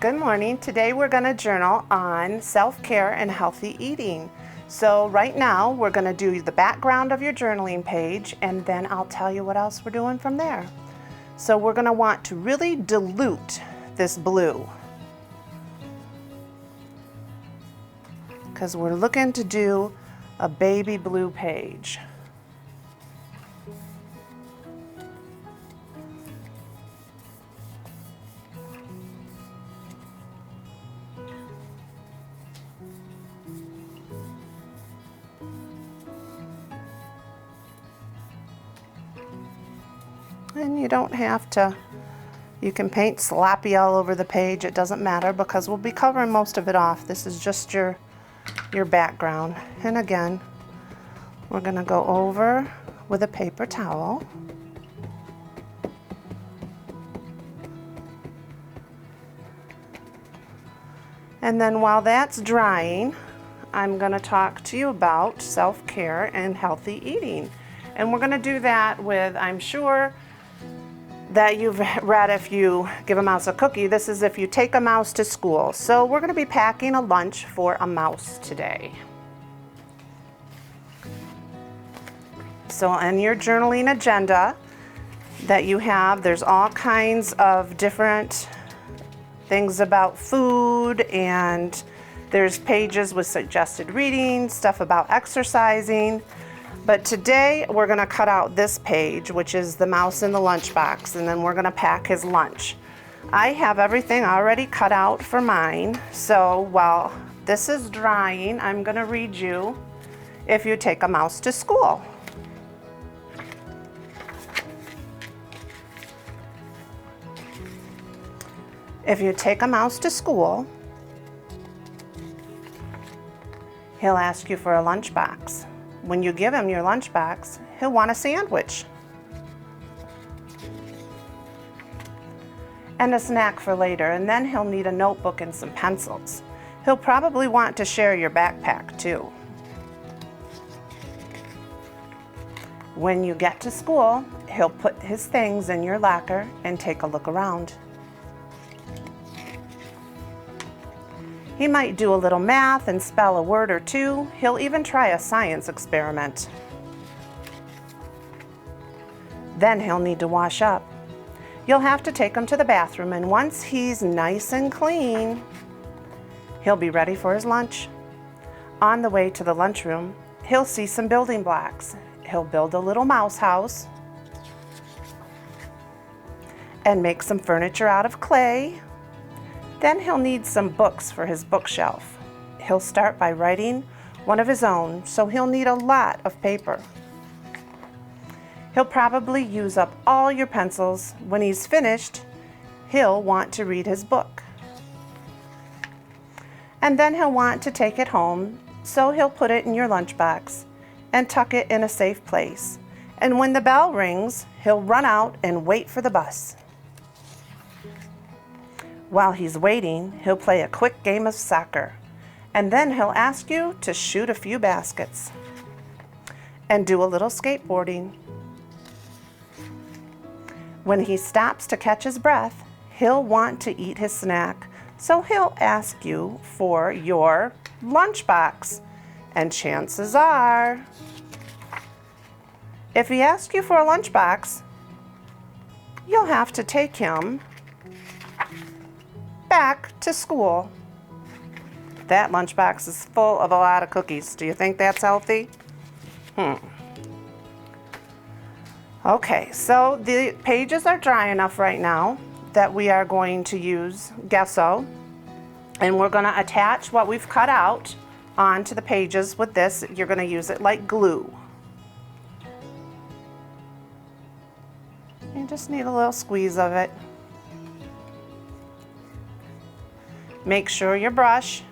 Good morning. Today we're going to journal on self-care and healthy eating. So right now we're going to do the background of your journaling page, and then I'll tell you what else we're doing from there. So we're going to want to really dilute this blue because we're looking to do a baby blue page. And you don't have to, you can paint sloppy all over the page, it doesn't matter because we'll be covering most of it off. This is just your background. And again, we're going to go over with a paper towel. And then while that's drying, I'm going to talk to you about self-care and healthy eating. And we're going to do that with, I'm sure that you've read, if you give a mouse a cookie, this is if you take a mouse to school. So we're going to be packing a lunch for a mouse today. So on your journaling agenda that you have, there's all kinds of different things about food, and there's pages with suggested reading, stuff about exercising. But today we're going to cut out this page, which is the mouse in the lunchbox, and then we're going to pack his lunch. I have everything already cut out for mine, so while this is drying, I'm going to read you if you take a mouse to school. If you take a mouse to school, he'll ask you for a lunchbox. When you give him your lunchbox, he'll want a sandwich and a snack for later, and then he'll need a notebook and some pencils. He'll probably want to share your backpack too. When you get to school, he'll put his things in your locker and take a look around. He might do a little math and spell a word or two. He'll even try a science experiment. Then he'll need to wash up. You'll have to take him to the bathroom, and once he's nice and clean, he'll be ready for his lunch. On the way to the lunchroom, he'll see some building blocks. He'll build a little mouse house and make some furniture out of clay. Then he'll need some books for his bookshelf. He'll start by writing one of his own, so he'll need a lot of paper. He'll probably use up all your pencils. When he's finished, he'll want to read his book. And then he'll want to take it home, so he'll put it in your lunchbox and tuck it in a safe place. And when the bell rings, he'll run out and wait for the bus. While he's waiting, he'll play a quick game of soccer, and then he'll ask you to shoot a few baskets and do a little skateboarding. When he stops to catch his breath, he'll want to eat his snack, so he'll ask you for your lunchbox. And chances are, if he asks you for a lunchbox, you'll have to take him back to school. That lunchbox is full of a lot of cookies. Do you think that's healthy? Okay, so the pages are dry enough right now that we are going to use Gesso, and we're going to attach what we've cut out onto the pages with this. You're going to use it like glue. You just need a little squeeze of it. Make sure your brush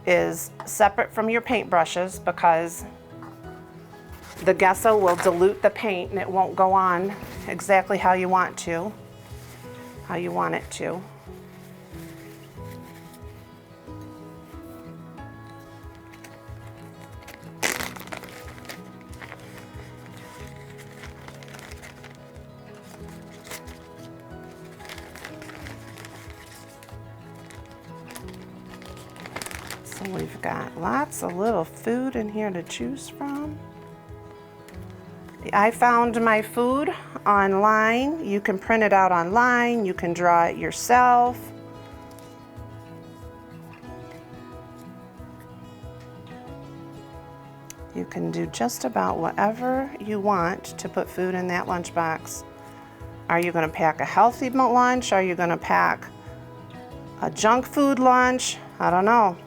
is separate from your paint brushes because the Gesso will dilute the paint and it won't go on exactly how you want it to. We've got lots of little food in here to choose from. I found my food online. You can print it out online. You can draw it yourself. You can do just about whatever you want to put food in that lunchbox. Are you going to pack a healthy lunch? Are you going to pack a junk food lunch? I don't know.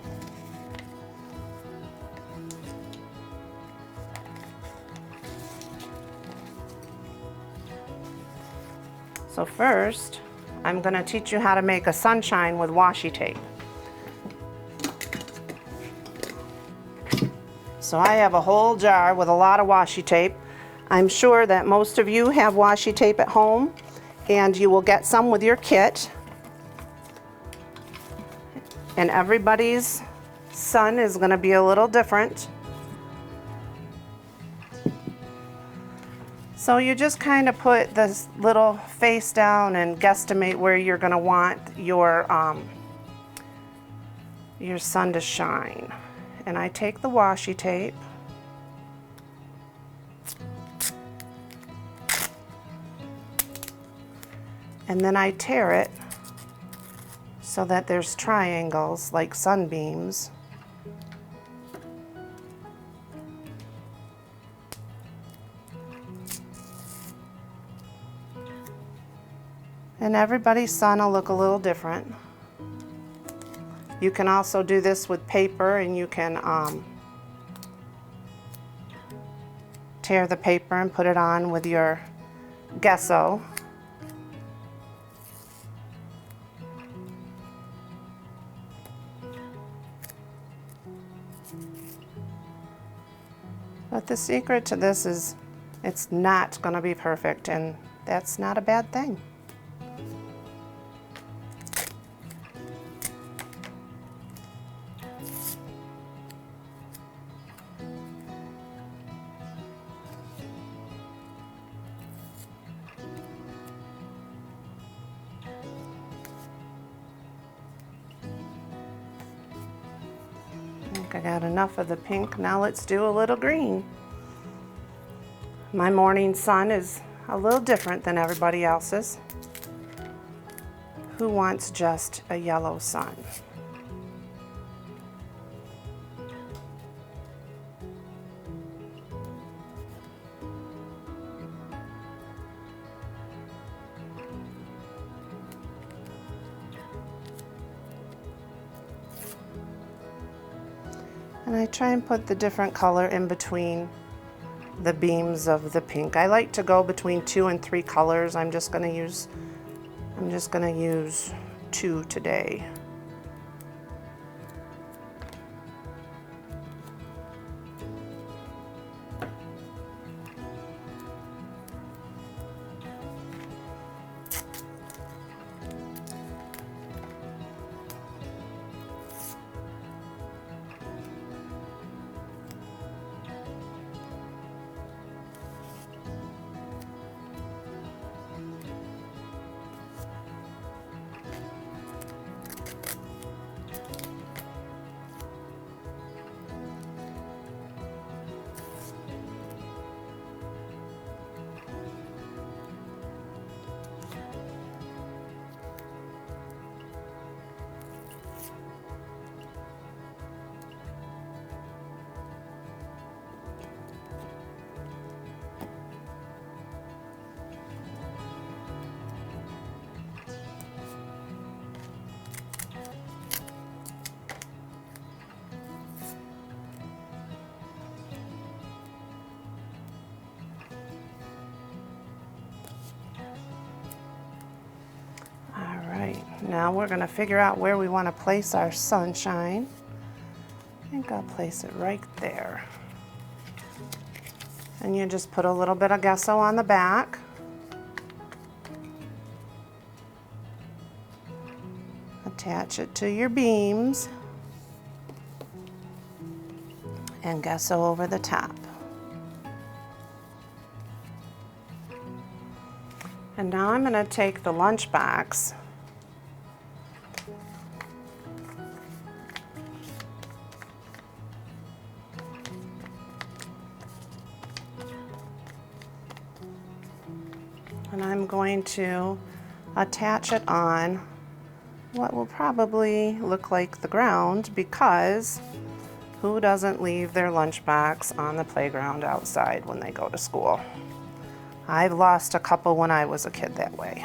So first, I'm going to teach you how to make a sunshine with washi tape. So I have a whole jar with a lot of washi tape. I'm sure that most of you have washi tape at home, and you will get some with your kit. And everybody's sun is going to be a little different. So you just kind of put this little face down and guesstimate where you're going to want your sun to shine. And I take the washi tape and then I tear it so that there's triangles like sunbeams. And everybody's sun will look a little different. You can also do this with paper, and you can tear the paper and put it on with your Gesso. But the secret to this is it's not going to be perfect, and that's not a bad thing. I got enough of the pink. Now let's do a little green. My morning sun is a little different than everybody else's. Who wants just a yellow sun? And I try and put the different color in between the beams of the pink. I like to go between 2 and 3 colors. I'm just going to use 2 today. Now we're going to figure out where we want to place our sunshine. I think I'll place it right there. And you just put a little bit of gesso on the back. Attach it to your beams. And gesso over the top. And now I'm going to take the lunchbox And I'm going to attach it on what will probably look like the ground, because who doesn't leave their lunchbox on the playground outside when they go to school? I've lost a couple when I was a kid that way.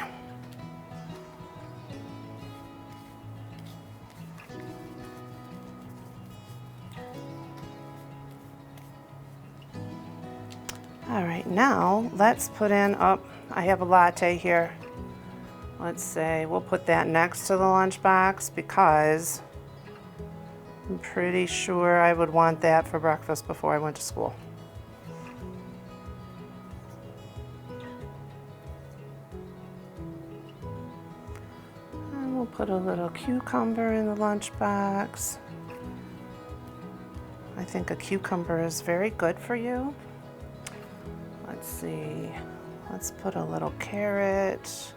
All right, now let's put in, I have a latte here. Let's say we'll put that next to the lunchbox because I'm pretty sure I would want that for breakfast before I went to school. And we'll put a little cucumber in the lunchbox. I think a cucumber is very good for you. Let's see, let's put a little carrot.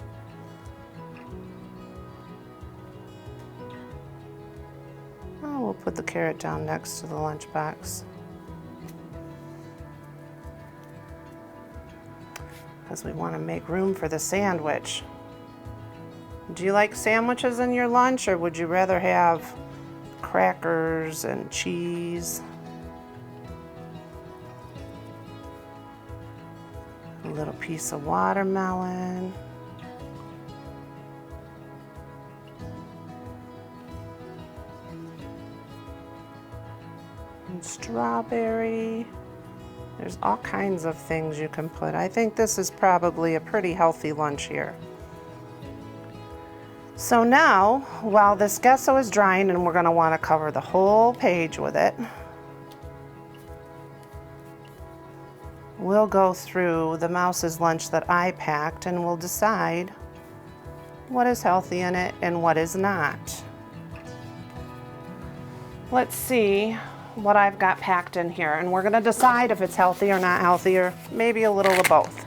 Oh, we'll put the carrot down next to the lunchbox, because we want to make room for the sandwich. Do you like sandwiches in your lunch, or would you rather have crackers and cheese? A little piece of watermelon. And strawberry. There's all kinds of things you can put. I think this is probably a pretty healthy lunch here. So now, while this gesso is drying, and we're going to want to cover the whole page with it, we'll go through the mouse's lunch that I packed, and we'll decide what is healthy in it and what is not. Let's see what I've got packed in here, and we're going to decide if it's healthy or not healthy, or maybe a little of both.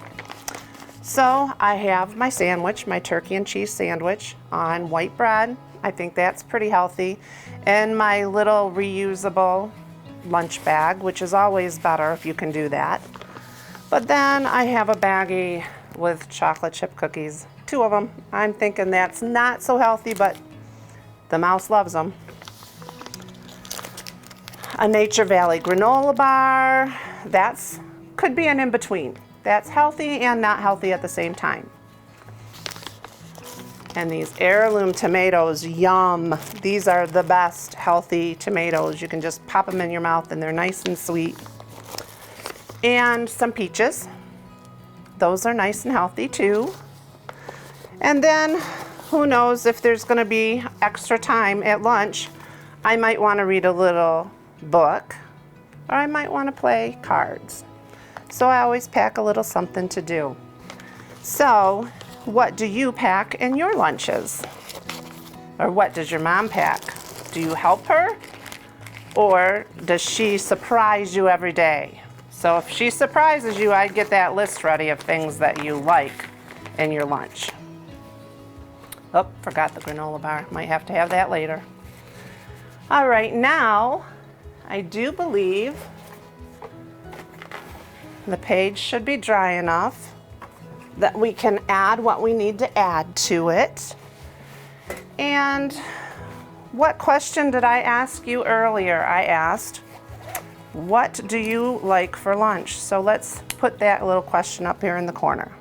So I have my sandwich, my turkey and cheese sandwich on white bread. I think that's pretty healthy. And my little reusable lunch bag, which is always better if you can do that. But then I have a baggie with chocolate chip cookies, 2 of them. I'm thinking that's not so healthy, but the mouse loves them. A Nature Valley granola bar, that's could be an in-between. That's healthy and not healthy at the same time. And these heirloom tomatoes, yum. These are the best healthy tomatoes. You can just pop them in your mouth and they're nice and sweet. And some peaches. Those are nice and healthy too. And then who knows, if there's going to be extra time at lunch, I might want to read a little book, or I might want to play cards. So I always pack a little something to do. So what do you pack in your lunches? Or what does your mom pack? Do you help her? Or does she surprise you every day? So if she surprises you, I'd get that list ready of things that you like in your lunch. Oh, forgot the granola bar. Might have to have that later. All right, now I do believe the page should be dry enough that we can add what we need to add to it. And what question did I ask you earlier? I asked, what do you like for lunch? So let's put that little question up here in the corner.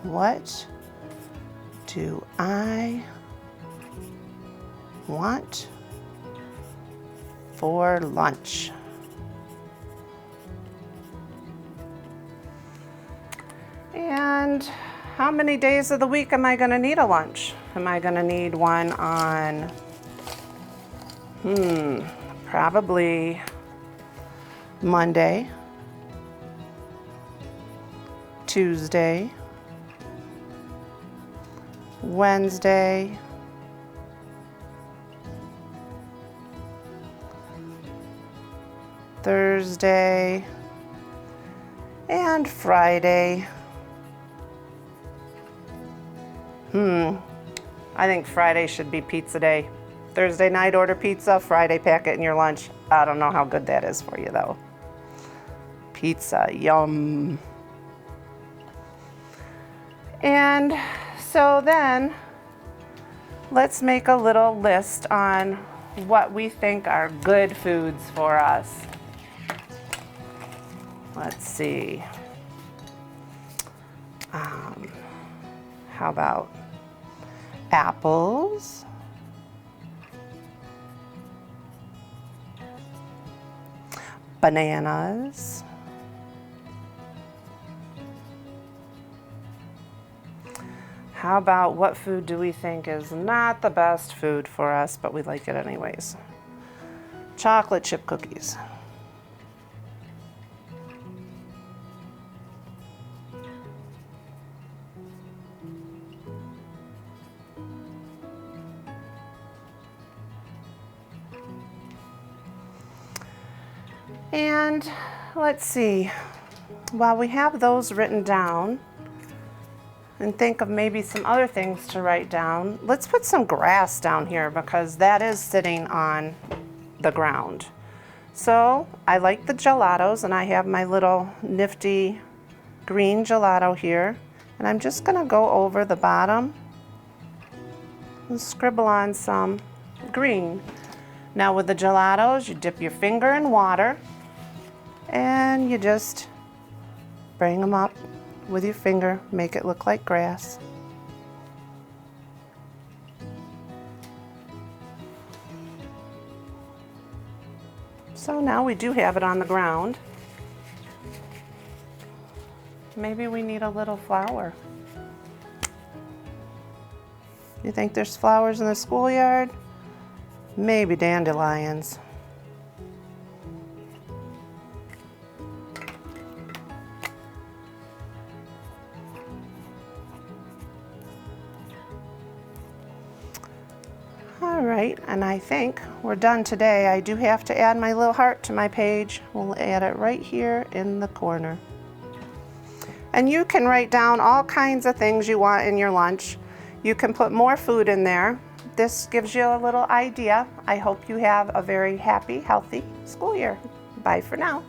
What do I want for lunch? And how many days of the week am I going to need a lunch? Am I going to need one on, probably Monday, Tuesday, Wednesday, Thursday, and Friday. I think Friday should be pizza day. Thursday night order pizza, Friday pack it in your lunch. I don't know how good that is for you though. Pizza, yum. And so then let's make a little list on what we think are good foods for us. Let's see. How about apples, bananas, how about what food do we think is not the best food for us, but we like it anyways? Chocolate chip cookies. And let's see, while we have those written down and think of maybe some other things to write down, let's put some grass down here because that is sitting on the ground. So I like the gelatos, and I have my little nifty green gelato here, and I'm just gonna go over the bottom and scribble on some green. Now with the gelatos, you dip your finger in water and you just bring them up with your finger, make it look like grass. So now we do have it on the ground. Maybe we need a little flower. You think there's flowers in the schoolyard? Maybe dandelions. All right, and I think we're done today. I do have to add my little heart to my page. We'll add it right here in the corner. And you can write down all kinds of things you want in your lunch. You can put more food in there. This gives you a little idea. I hope you have a very happy, healthy school year. Bye for now.